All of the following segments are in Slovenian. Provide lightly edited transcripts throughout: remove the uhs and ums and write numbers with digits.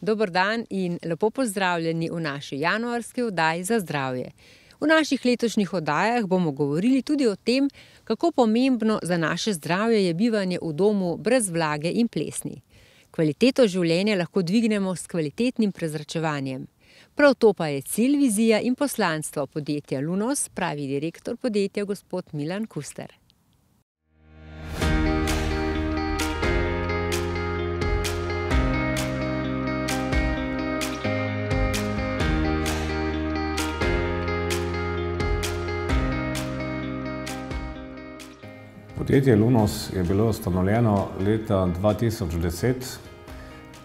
Dober dan in lepo pozdravljeni v naši januarski oddaji za zdravje. V naših letošnjih oddajah bomo govorili tudi o tem, kako pomembno za naše zdravje je bivanje v domu brez vlage in plesni. Kvaliteto življenja lahko dvignemo s kvalitetnim prezračevanjem. Prav to pa je cilj, vizija in poslanstvo podjetja Lunos, pravi direktor podjetja gospod Milan Kuster. Podjetje Lunos je bilo ustanovljeno leta 2010.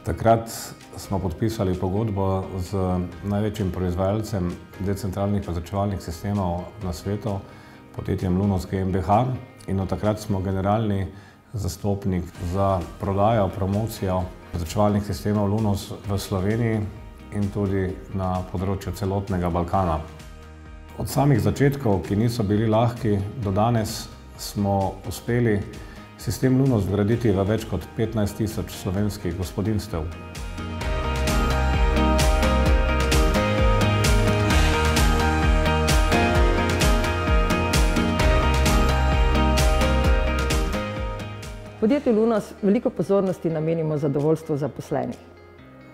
Takrat smo podpisali pogodbo z največjim proizvajalcem decentralnih prezračevalnih sistemov na svetu, podjetjem Lunos GmbH, in od takrat smo generalni zastopnik za prodajo, promocijo prezračevalnih sistemov Lunos v Sloveniji in tudi na področju celotnega Balkana. Od samih začetkov, ki niso bili lahki, do danes smo uspeli sistem Lunos vgraditi v več kot 15 tisoč slovenskih gospodinjstev. V podjetju Lunos veliko pozornosti namenimo zadovoljstvu zaposlenih.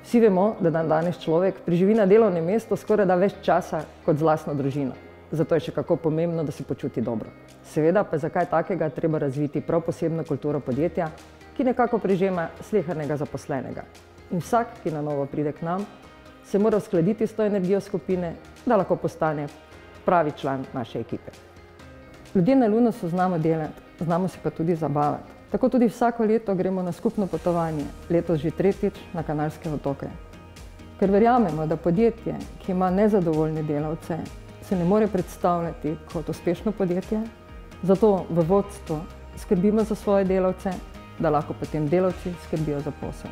Vsi vemo, da danes človek preživi na delovnem mestu skorajda več časa kot z lastno družino. Zato je še kako pomembno, da se počuti dobro. Seveda pa je za kaj takega treba razviti prav posebno kulturo podjetja, ki nekako prežema slehernega zaposlenega. In vsak, ki na novo pride k nam, se mora uskladiti s to energijo skupine, da lahko postane pravi član naše ekipe. Ljudje na Lunosu znamo delati, znamo se pa tudi zabavati. Tako tudi vsako leto gremo na skupno potovanje, letos že tretjič na Kanarske otoke. Ker verjamemo, da podjetje, ki ima nezadovoljne delavce, se ne more predstavljati kot uspešno podjetje, zato v vodstvu skrbimo za svoje delavce, da lahko potem delavci skrbijo za posel.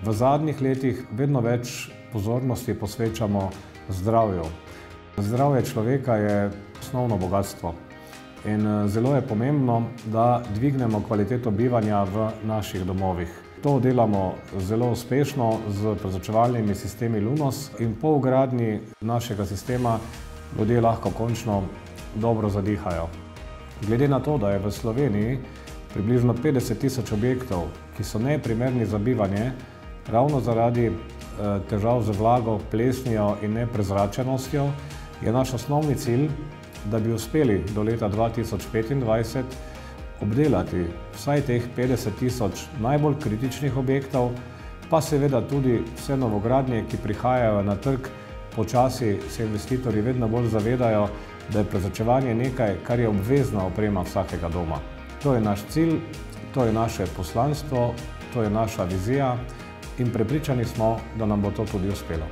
V zadnjih letih vedno več pozornosti posvečamo zdravju. Zdravje človeka je osnovno bogatstvo in zelo je pomembno, da dvignemo kvaliteto bivanja v naših domovih. To delamo zelo uspešno z prezračevalnimi sistemi Lunos in po vgradnji našega sistema ljudje lahko končno dobro zadihajo. Glede na to, da je v Sloveniji približno 50 tisoč objektov, ki so neprimerni za bivanje, ravno zaradi težav z vlago, plesnijo in neprezračenostjo, je naš osnovni cilj, da bi uspeli do leta 2025 obdelati vsaj teh 50 tisoč najbolj kritičnih objektov, pa seveda tudi vse novogradnje, ki prihajajo na trg. Počasi se investitorji vedno bolj zavedajo, da je prezračevanje nekaj, kar je obvezna oprema vsakega doma. To je naš cilj, to je naše poslanstvo, to je naša vizija in prepričani smo, da nam bo to tudi uspelo.